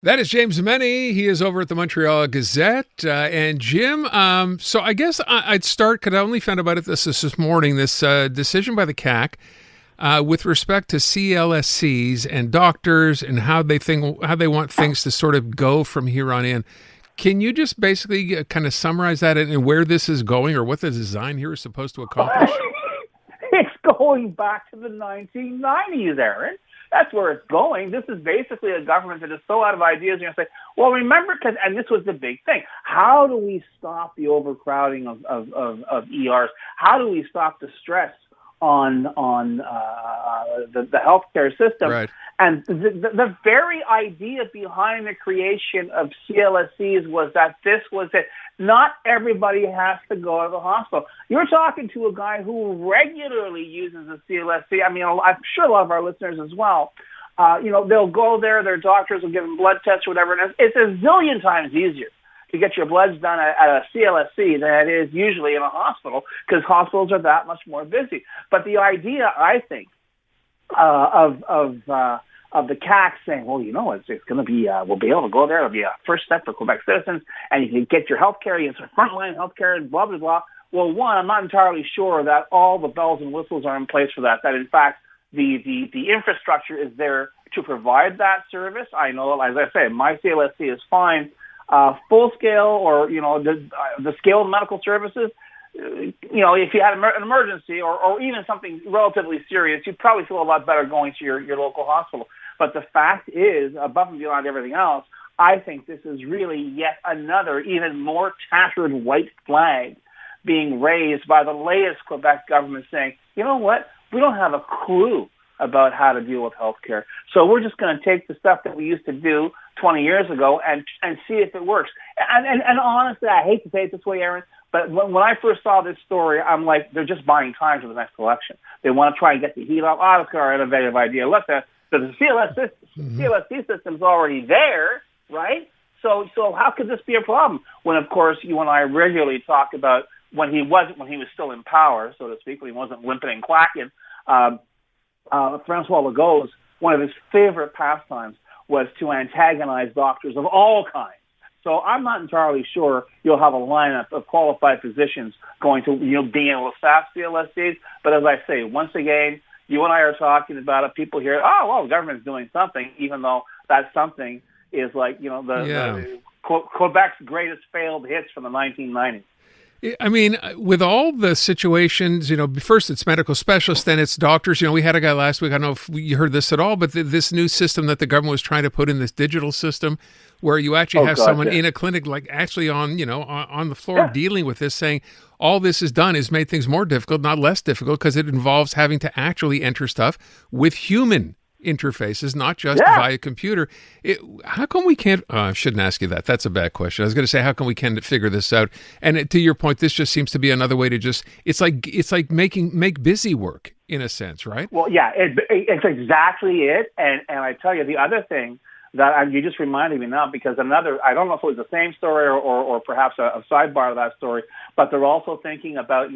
That is James Mennie. He is over at the Montreal Gazette. And Jim, so I guess I'd start, because I only found about it this morning, this decision by the CAQ with respect to CLSCs and doctors and how they want things to sort of go from here on in. Can you just basically kind of summarize that and where this is going, or what the design here is supposed to accomplish? It's going back to the 1990s, Aaron. That's where it's going. This is basically a government that is so out of ideas. You're going to say, well, remember, and this was the big thing. How do we stop the overcrowding of ERs? How do we stop the stress on the healthcare system? Right. And the very idea behind the creation of CLSCs was that this was it. Not everybody has to go to the hospital. You're talking to a guy who regularly uses a CLSC. I mean, I'm sure a lot of our listeners as well. They'll go there, their doctors will give them blood tests or whatever, and it's a zillion times easier to get your bloods done at a CLSC than it is usually in a hospital, because hospitals are that much more busy. But the idea, I think, of the CAQ saying, well, it's going to be, we'll be able to go there. It'll be a first step for Quebec citizens, and you can get your health care, it's frontline health care, and blah, blah, blah. Well, one, I'm not entirely sure that all the bells and whistles are in place for that in fact, the infrastructure is there to provide that service. I know, as I say, my CLSC is fine. Full scale, or, the scale of medical services, if you had an emergency or even something relatively serious, you'd probably feel a lot better going to your local hospital. But the fact is, above and beyond everything else, I think this is really yet another, even more tattered white flag being raised by the latest Quebec government saying, you know what, we don't have a clue about how to deal with healthcare. So we're just going to take the stuff that we used to do 20 years ago and see if it works. And honestly, I hate to say it this way, Aaron, but when I first saw this story, I'm like, they're just buying time for the next election. They want to try and get the heat off. Oh, it's our innovative idea. Look, the CLSC system's already there, right? So how could this be a problem? When, of course, you and I regularly talk about when he was still in power, so to speak, when he wasn't limping and quacking. Francois Legault's, one of his favorite pastimes was to antagonize doctors of all kinds. So I'm not entirely sure you'll have a lineup of qualified physicians going to, being able to staff CLSCs. But as I say, once again, you and I are talking about it. People hear, oh, well, the government's doing something, even though that something is like, the Quebec's greatest failed hits from the 1990s. I mean, with all the situations, first it's medical specialists, then it's doctors. We had a guy last week, I don't know if you heard this at all, but this new system that the government was trying to put in, this digital system, where you actually have someone in a clinic, like actually on the floor dealing with this, saying all this is done is made things more difficult, not less difficult, because it involves having to actually enter stuff with human interfaces, not just via computer. How come we can't? I shouldn't ask you that. That's a bad question. I was going to say, how come we can't figure this out? And to your point, this just seems to be another way to it's like make busy work in a sense, right? Well, yeah, it's exactly it. And I tell you, the other thing that you just reminded me now, because I don't know if it was the same story or perhaps a sidebar of that story, but they're also thinking about,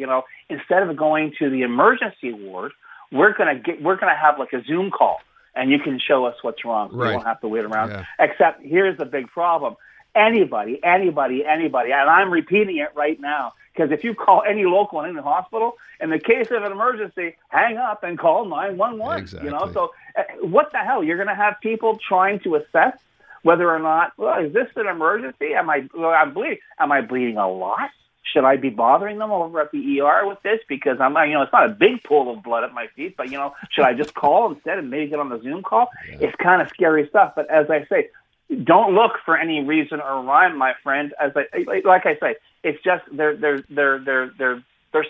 instead of going to the emergency ward, we're going to have like a Zoom call, and you can show us what's wrong. So you won't have to wait around. Yeah. Except here's the big problem. Anybody, and I'm repeating it right now, because if you call any local in the hospital, in the case of an emergency, hang up and call 911. Exactly. So what the hell? You're going to have people trying to assess whether or not, is this an emergency? Am I bleeding? Am I bleeding a lot? Should I be bothering them over at the ER with this? Because I'm not, it's not a big pool of blood at my feet, but, should I just call instead and maybe get on the Zoom call? Yeah. It's kind of scary stuff. But as I say, don't look for any reason or rhyme, my friend. Like I say, it's just they're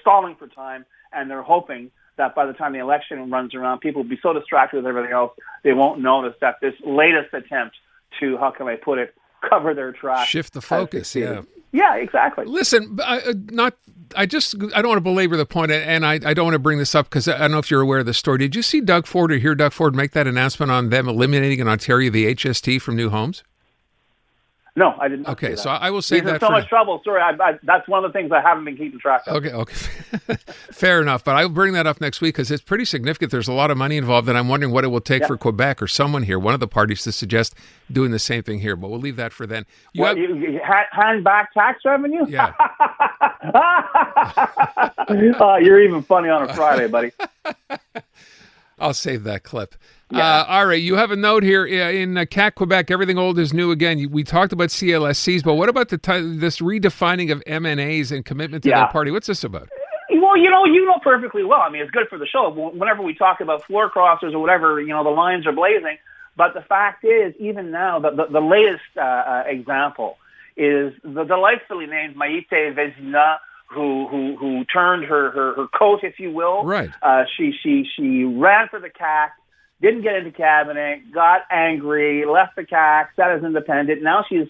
stalling for time, and they're hoping that by the time the election runs around, people will be so distracted with everything else, they won't notice that this latest attempt to, how can I put it, cover their tracks. Shift the focus, yeah. Yeah, exactly. Listen, I don't want to belabor the point, and I don't want to bring this up because I don't know if you're aware of this story. Did you see Doug Ford or hear Doug Ford make that announcement on them eliminating in Ontario the HST from new homes? No, I didn't. Okay, so I will say that. So much trouble. Sorry, that's one of the things I haven't been keeping track of. Okay. Fair enough. But I'll bring that up next week because it's pretty significant. There's a lot of money involved, and I'm wondering what it will take for Quebec or someone here, one of the parties, to suggest doing the same thing here. But we'll leave that for then. You hand back tax revenue? Yeah. You're even funny on a Friday, buddy. I'll save that clip. Yeah. All right, you have a note here in CAQ Quebec. Everything old is new again. We talked about CLSCs, but what about this redefining of MNAs and commitment to their party? What's this about? Well, you know perfectly well. I mean, it's good for the show. Whenever we talk about floor crossers or whatever, the lines are blazing. But the fact is, even now, the latest example is the delightfully named Maïté Vézina, who turned her coat, if you will. Right. She ran for the CAQ. Didn't get into cabinet, got angry, left the CAQ, sat as independent. Now she's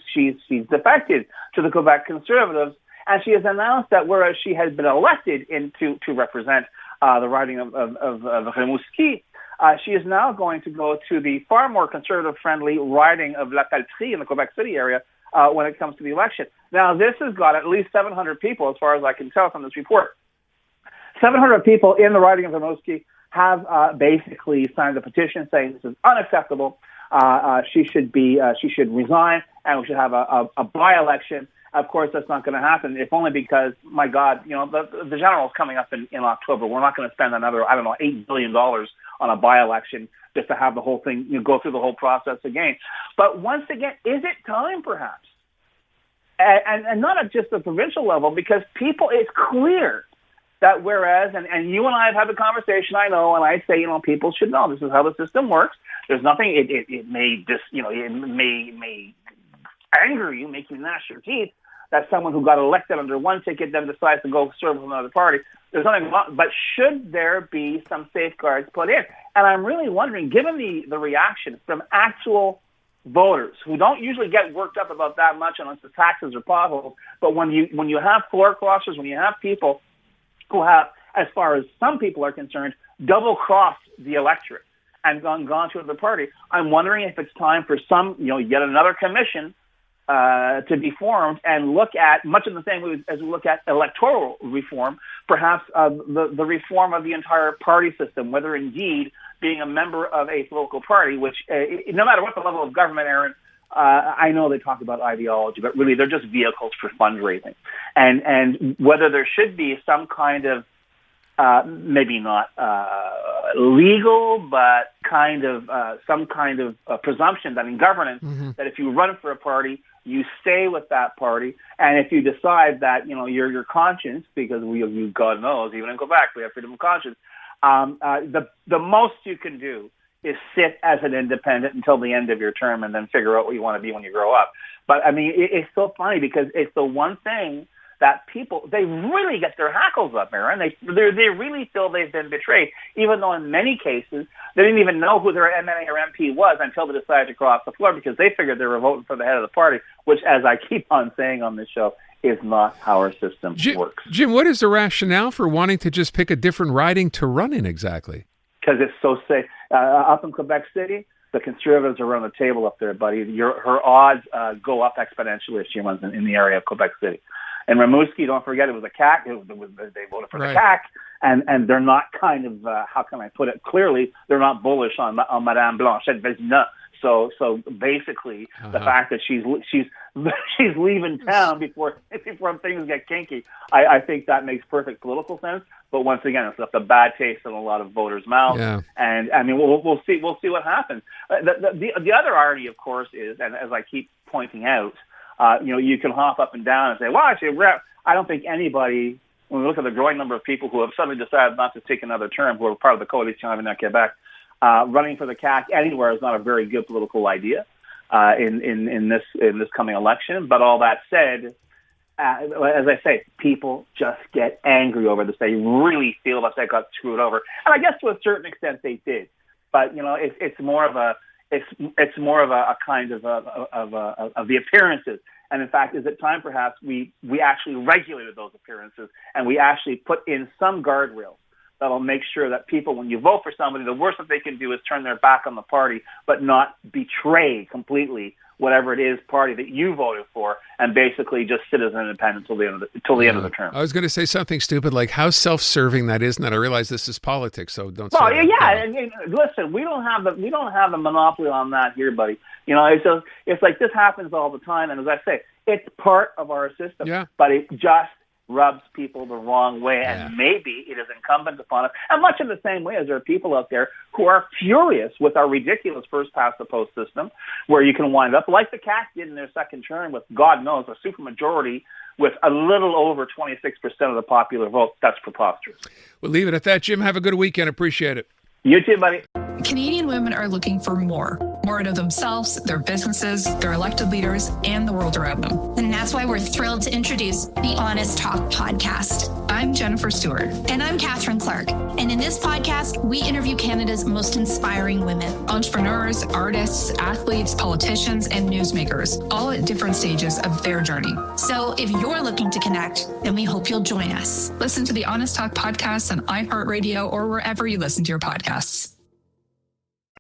defected to the Quebec Conservatives, and she has announced that whereas she has been elected to represent the riding of Rimouski, she is now going to go to the far more conservative-friendly riding of La Pelletrie in the Quebec City area when it comes to the election. Now, this has got at least 700 people, as far as I can tell from this report. 700 people in the riding of Rimouski have basically signed a petition saying this is unacceptable. She should resign, and we should have a by-election. Of course, that's not going to happen, if only because, my God, the general is coming up in October. We're not going to spend another, $8 billion on a by-election just to have the whole thing, go through the whole process again. But once again, is it time, perhaps? And not at just the provincial level, because it's clear that whereas, and you and I have had the conversation, I know, and I say, people should know this is how the system works. There's nothing, it may may anger you, make you gnash your teeth, that someone who got elected under one ticket then decides to go serve with another party. There's nothing wrong, but should there be some safeguards put in? And I'm really wondering, given the reaction from actual voters who don't usually get worked up about that much unless the taxes are potholes, but when you have floor crossers, when you have people who have, as far as some people are concerned, double-crossed the electorate and gone to another party, I'm wondering if it's time for some, yet another commission to be formed and look at, much in the same way as we look at electoral reform, perhaps the reform of the entire party system, whether indeed being a member of a political party, which no matter what the level of government, Aaron, I know they talk about ideology, but really they're just vehicles for fundraising. And whether there should be some kind of, maybe not legal, but some kind of presumption that in governance, that if you run for a party, you stay with that party. And if you decide that, your conscience, because God knows, even in Quebec, we have freedom of conscience, the most you can do is sit as an independent until the end of your term and then figure out what you want to be when you grow up. But, I mean, it's so funny because it's the one thing that people, they really get their hackles up, Aaron. They really feel they've been betrayed, even though in many cases they didn't even know who their MNA or MP was until they decided to cross the floor because they figured they were voting for the head of the party, which, as I keep on saying on this show, is not how our system works. Jim, what is the rationale for wanting to just pick a different riding to run in exactly? Because it's so safe. Up in Quebec City, the Conservatives are around the table up there, buddy. Her odds go up exponentially if she runs in the area of Quebec City. And Rimouski, don't forget, it was a CAQ. They voted for the CAQ, and they're not kind of, how can I put it clearly, they're not bullish on Madame Blanchette Vézina. So basically, the fact that she's leaving town before things get kinky, I think that makes perfect political sense. But once again, it's left a bad taste in a lot of voters' mouths. Yeah. And I mean, we'll see what happens. The other irony, of course, is, and as I keep pointing out, you can hop up and down and say, well, actually, I don't think anybody, when we look at the growing number of people who have suddenly decided not to take another term, who are part of the coalition in Quebec, running for the CAQ anywhere is not a very good political idea in this coming election. But all that said, as I say, people just get angry over this. They really feel that they got screwed over, and I guess to a certain extent they did. But it's more of a kind of the appearances. And in fact, is it time perhaps we actually regulated those appearances and we actually put in some guardrails that'll make sure that people, when you vote for somebody, the worst that they can do is turn their back on the party, but not betray completely whatever it is party that you voted for, and basically just sit as an independent till the end of the term. I was going to say something stupid like how self-serving that is, and then I realize this is politics, so don't. Well, say yeah. And, listen, we don't have the monopoly on that here, buddy. It's like this happens all the time, and as I say, it's part of our system. Yeah. But it just rubs people the wrong way, and maybe it is incumbent upon us. And much in the same way as there are people out there who are furious with our ridiculous first-past-the-post system, where you can wind up, like the CAQ did in their second term, with, God knows, a supermajority with a little over 26% of the popular vote. That's preposterous. We'll leave it at that. Jim, have a good weekend. Appreciate it. You too, buddy. Canadian women are looking for more out of themselves, their businesses, their elected leaders, and the world around them. And that's why we're thrilled to introduce the Honest Talk podcast. I'm Jennifer Stewart. And I'm Catherine Clark. And in this podcast, we interview Canada's most inspiring women. Entrepreneurs, artists, athletes, politicians, and newsmakers, all at different stages of their journey. So if you're looking to connect, then we hope you'll join us. Listen to the Honest Talk podcast on iHeartRadio or wherever you listen to your podcasts.